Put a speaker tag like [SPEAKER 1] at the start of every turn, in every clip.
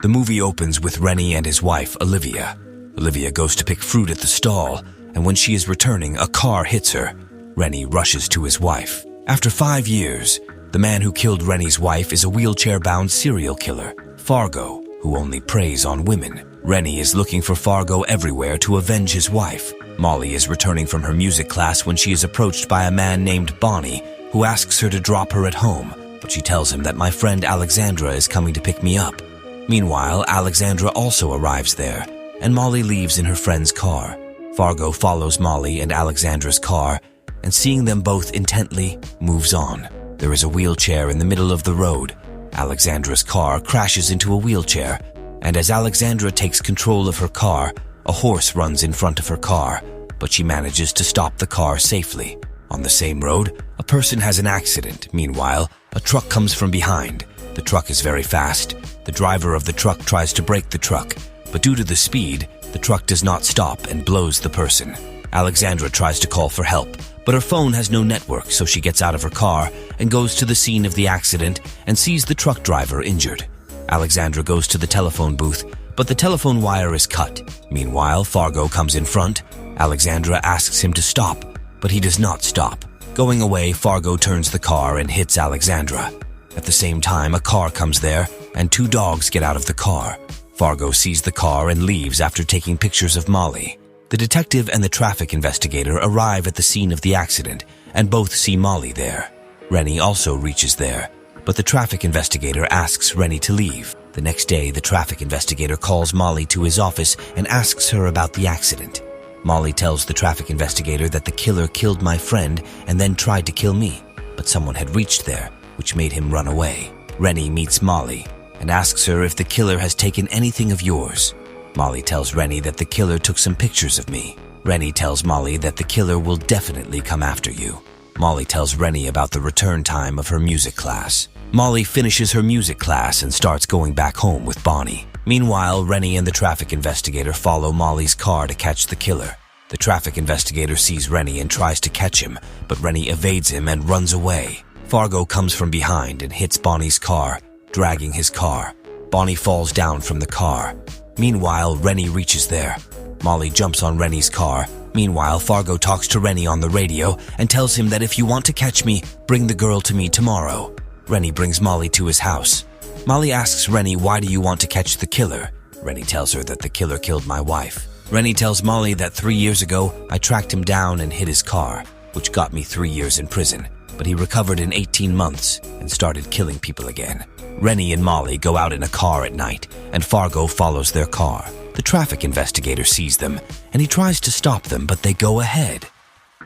[SPEAKER 1] The movie opens with Renny and his wife, Olivia. Olivia goes to pick fruit at the stall, and when she is returning, a car hits her. Renny rushes to his wife. After 5 years, the man who killed Renny's wife is a wheelchair-bound serial killer, Fargo, who only preys on women. Renny is looking for Fargo everywhere to avenge his wife. Molly is returning from her music class when she is approached by a man named Bonnie, who asks her to drop her at home, but she tells him that my friend Alexandra is coming to pick me up. Meanwhile, Alexandra also arrives there, and Molly leaves in her friend's car. Fargo follows Molly and Alexandra's car, and seeing them both intently, moves on. There is a wheelchair in the middle of the road. Alexandra's car crashes into a wheelchair, and as Alexandra takes control of her car, a horse runs in front of her car, but she manages to stop the car safely. On the same road, a person has an accident. Meanwhile, a truck comes from behind. The truck is very fast. The driver of the truck tries to brake the truck, but due to the speed, the truck does not stop and blows the person. Alexandra tries to call for help, but her phone has no network, so she gets out of her car and goes to the scene of the accident and sees the truck driver injured. Alexandra goes to the telephone booth, but the telephone wire is cut. Meanwhile, Fargo comes in front. Alexandra asks him to stop, but he does not stop. Going away, Fargo turns the car and hits Alexandra. At the same time, a car comes there, and 2 dogs get out of the car. Fargo sees the car and leaves after taking pictures of Molly. The detective and the traffic investigator arrive at the scene of the accident, and both see Molly there. Renny also reaches there, but the traffic investigator asks Renny to leave. The next day, the traffic investigator calls Molly to his office and asks her about the accident. Molly tells the traffic investigator that the killer killed my friend and then tried to kill me, but someone had reached there, which made him run away. Renny meets Molly and asks her if the killer has taken anything of yours. Molly tells Renny that the killer took some pictures of me. Renny tells Molly that the killer will definitely come after you. Molly tells Renny about the return time of her music class. Molly finishes her music class and starts going back home with Bonnie. Meanwhile, Renny and the traffic investigator follow Molly's car to catch the killer. The traffic investigator sees Renny and tries to catch him, but Renny evades him and runs away. Fargo comes from behind and hits Bonnie's car, dragging his car. Bonnie falls down from the car. Meanwhile, Renny reaches there. Molly jumps on Renny's car. Meanwhile, Fargo talks to Renny on the radio and tells him that if you want to catch me, bring the girl to me tomorrow. Renny brings Molly to his house. Molly asks Renny, why do you want to catch the killer? Renny tells her that the killer killed my wife. Renny tells Molly that 3 years ago, I tracked him down and hit his car, which got me 3 years in prison, but he recovered in 18 months and started killing people again. Renny and Molly go out in a car at night, and Fargo follows their car. The traffic investigator sees them, and he tries to stop them, but they go ahead.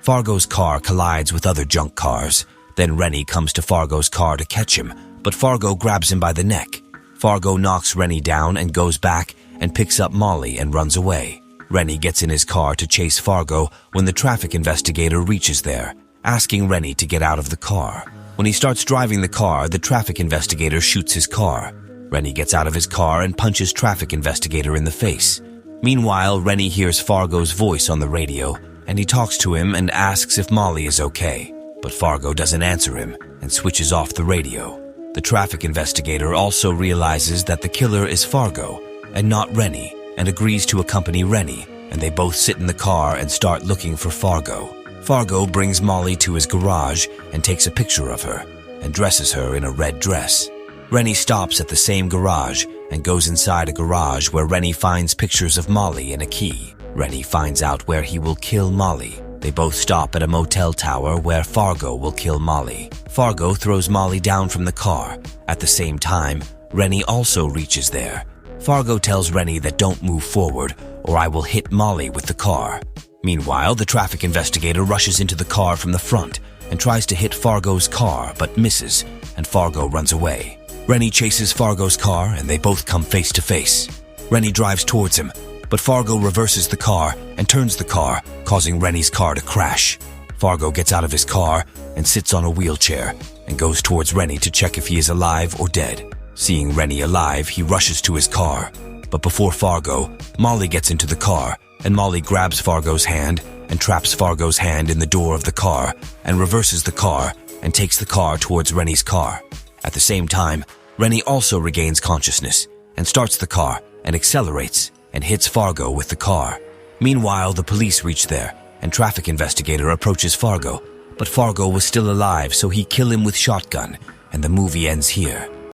[SPEAKER 1] Fargo's car collides with other junk cars. Then Renny comes to Fargo's car to catch him, but Fargo grabs him by the neck. Fargo knocks Renny down and goes back and picks up Molly and runs away. Renny gets in his car to chase Fargo when the traffic investigator reaches there, asking Renny to get out of the car. When he starts driving the car, the traffic investigator shoots his car. Renny gets out of his car and punches traffic investigator in the face. Meanwhile, Renny hears Fargo's voice on the radio, and he talks to him and asks if Molly is okay. But Fargo doesn't answer him and switches off the radio. The traffic investigator also realizes that the killer is Fargo and not Renny, and agrees to accompany Renny, and they both sit in the car and start looking for Fargo. Fargo brings Molly to his garage and takes a picture of her and dresses her in a red dress. Renny stops at the same garage and goes inside a garage where Renny finds pictures of Molly and a key. Renny finds out where he will kill Molly. They both stop at a motel tower where Fargo will kill Molly. Fargo throws Molly down from the car. At the same time, Renny also reaches there. Fargo tells Renny that don't move forward or I will hit Molly with the car. Meanwhile, the traffic investigator rushes into the car from the front and tries to hit Fargo's car but misses, and Fargo runs away. Renny chases Fargo's car and they both come face to face. Renny drives towards him, but Fargo reverses the car and turns the car, causing Renny's car to crash. Fargo gets out of his car and sits on a wheelchair and goes towards Renny to check if he is alive or dead. Seeing Renny alive, he rushes to his car. But before Fargo, Molly gets into the car, and Molly grabs Fargo's hand and traps Fargo's hand in the door of the car and reverses the car and takes the car towards Renny's car. At the same time, Renny also regains consciousness and starts the car and accelerates and hits Fargo with the car. Meanwhile, the police reach there and traffic investigator approaches Fargo, but Fargo was still alive, so he kills him with shotgun, and the movie ends here.